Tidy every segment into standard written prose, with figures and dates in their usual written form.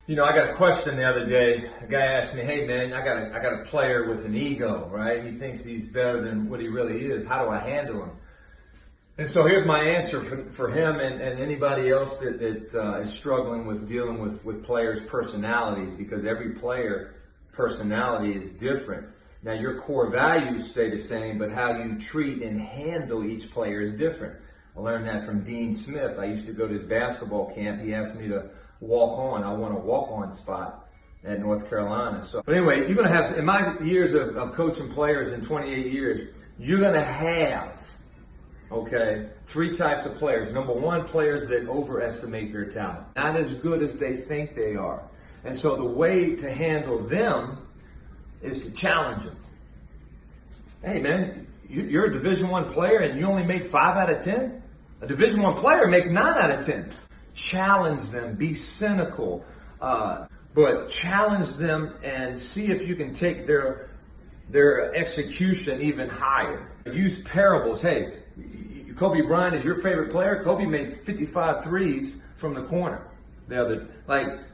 You know, I got a question the other day. A guy asked me, "Hey man, I got a player with an ego, right? He thinks he's better than what he really is. How do I handle him?" And so here's my answer for him and anybody else that is struggling with dealing with players' personalities, because every player personality is different. Now your core values stay the same, but how you treat and handle each player is different. I learned that from Dean Smith. I used to go to his basketball camp. He asked me to walk on. I won a walk-on spot at North Carolina. So, but anyway, you're going to have, in my years of coaching players in 28 years, you're going to have, okay, three types of players. Number one, players that overestimate their talent. Not as good as they think they are. And so the way to handle them is to challenge them. Hey man, you're a Division I player and you only made 5 out of 10? A Division I player makes 9 out of 10. Challenge them, be cynical, but challenge them and see if you can take their execution even higher. Use parables. Hey, Kobe Bryant is your favorite player. Kobe made 55 threes from the corner the other.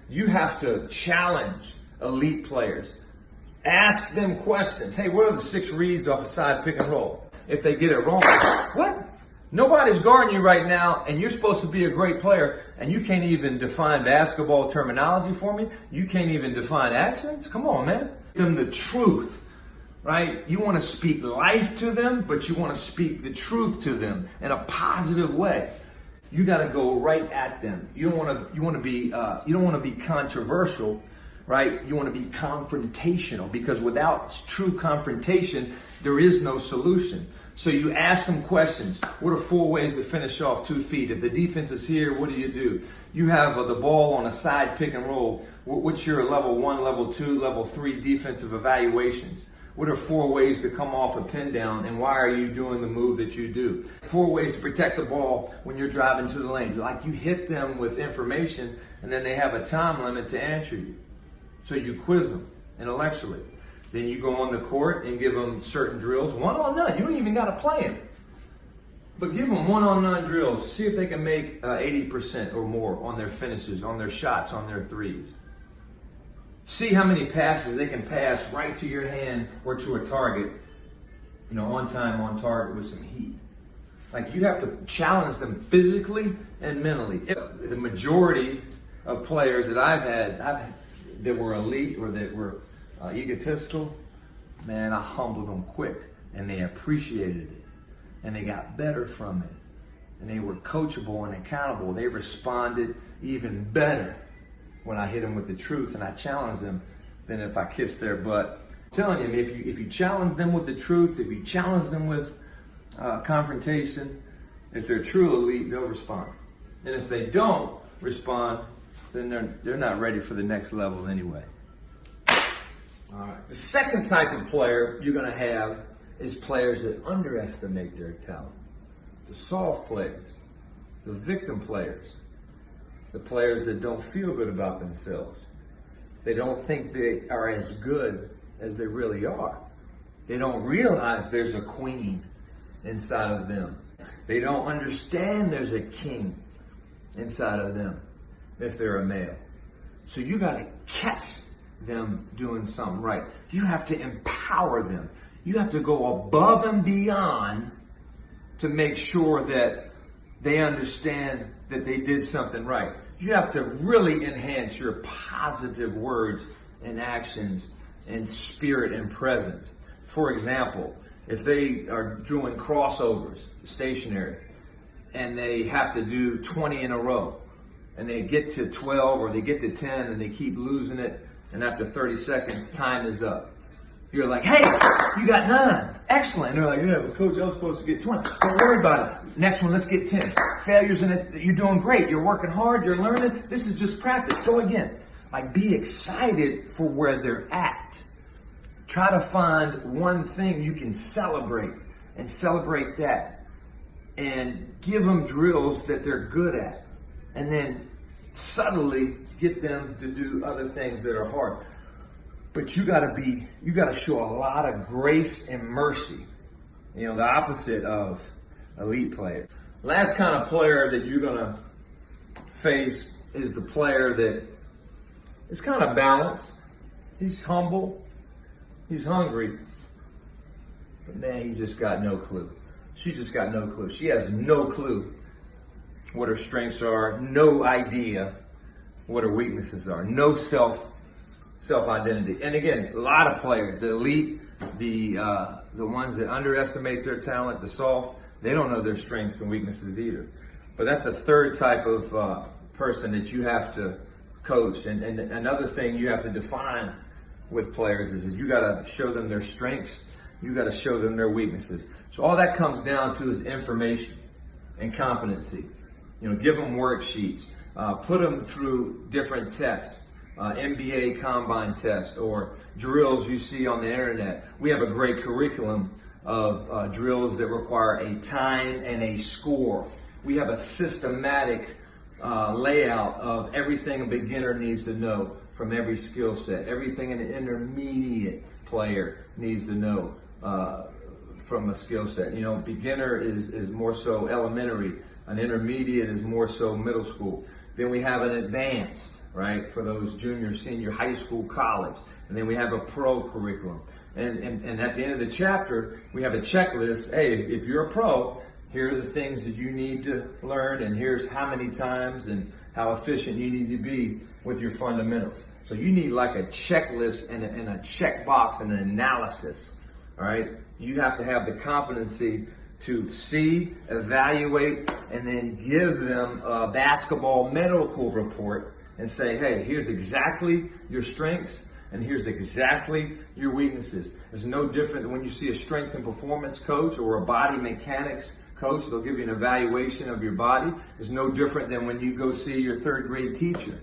You have to challenge elite players. Ask them questions. Hey, what are the 6 reads off a side pick and roll? If they get it wrong, what? Nobody's guarding you right now, and you're supposed to be a great player, and you can't even define basketball terminology for me? You can't even define accents? Come on, man. Give them the truth, right? You want to speak life to them, but you want to speak the truth to them in a positive way. You got to go right at them. You don't want to be controversial, right? You want to be confrontational, because without true confrontation, there is no solution. So you ask them questions. What are 4 ways to finish off 2 feet? If the defense is here, what do? You have the ball on a side pick and roll. What's your level 1, level 2, level 3 defensive evaluations? What are 4 ways to come off a pin down, and why are you doing the move that you do? 4 ways to protect the ball when you're driving to the lane. Like, you hit them with information, and then they have a time limit to answer you. So you quiz them intellectually. Then you go on the court and give them certain drills, 1-on-none. You don't even got to play them. But give them 1-on-none drills. See if they can make 80% or more on their finishes, on their shots, on their threes. See how many passes they can pass right to your hand or to a target, on time, on target with some heat. Like, you have to challenge them physically and mentally. The majority of players that I've had that were elite or that were egotistical, man, I humbled them quick, and they appreciated it, and they got better from it, and they were coachable and accountable. They responded even better when I hit them with the truth and I challenged them than if I kissed their butt. I'm telling you, if you challenge them with the truth, if you challenge them with confrontation, if they're true elite, they'll respond. And if they don't respond, then they're not ready for the next level anyway. All right. The second type of player you're going to have is players that underestimate their talent. The soft players, the victim players, the players that don't feel good about themselves. They don't think they are as good as they really are. They don't realize there's a queen inside of them. They don't understand there's a king inside of them if they're a male. So you got to catch them doing something right. You have to empower them. You have to go above and beyond to make sure that they understand that they did something right. You have to really enhance your positive words and actions and spirit and presence. For example, if they are doing crossovers, stationary, and they have to do 20 in a row, and they get to 12 or they get to 10 and they keep losing it, and after 30 seconds, time is up. You're like, hey, you got 9. Excellent. And they're like, yeah, well, coach, I was supposed to get 20. Don't worry about it. Next one, let's get 10. Failures in it, you're doing great. You're working hard. You're learning. This is just practice. Go again. Like, be excited for where they're at. Try to find one thing you can celebrate and celebrate that. And give them drills that they're good at. And then subtly get them to do other things that are hard. But you gotta show a lot of grace and mercy. The opposite of elite players. Last kind of player that you're gonna face is the player that is kind of balanced. He's humble. He's hungry. But man, he just got no clue. She just got no clue. She has no clue what her strengths are, no idea what her weaknesses are, no self-identity. And again, a lot of players, the elite, the ones that underestimate their talent, the soft, they don't know their strengths and weaknesses either. But that's a third type of person that you have to coach. And another thing you have to define with players is that you got to show them their strengths. You got to show them their weaknesses. So all that comes down to is information and competency. You know, give them worksheets, put them through different tests, NBA combine tests or drills you see on the internet. We have a great curriculum of drills that require a time and a score. We have a systematic layout of everything a beginner needs to know from every skill set, everything an intermediate player needs to know from a skill set. You know, beginner is more so elementary, an intermediate is more so middle school. Then we have an advanced, right, for those junior, senior, high school, college. And then we have a pro curriculum. And at the end of the chapter, we have a checklist. Hey, if you're a pro, here are the things that you need to learn, and here's how many times and how efficient you need to be with your fundamentals. So you need like a checklist and a checkbox and an analysis, all right? You have to have the competency to see, evaluate, and then give them a basketball medical report and say, hey, here's exactly your strengths and here's exactly your weaknesses. It's no different than when you see a strength and performance coach or a body mechanics coach. They'll give you an evaluation of your body. It's no different than when you go see your third grade teacher.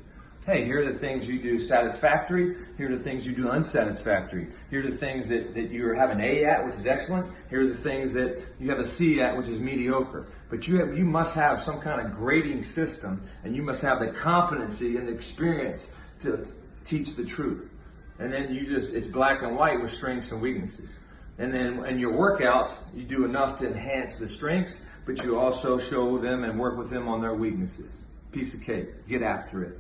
Hey, here are the things you do satisfactory. Here are the things you do unsatisfactory. Here are the things that you have an A at, which is excellent. Here are the things that you have a C at, which is mediocre. But you must have some kind of grading system, and you must have the competency and the experience to teach the truth. And then it's black and white with strengths and weaknesses. And then in your workouts, you do enough to enhance the strengths, but you also show them and work with them on their weaknesses. Piece of cake. Get after it.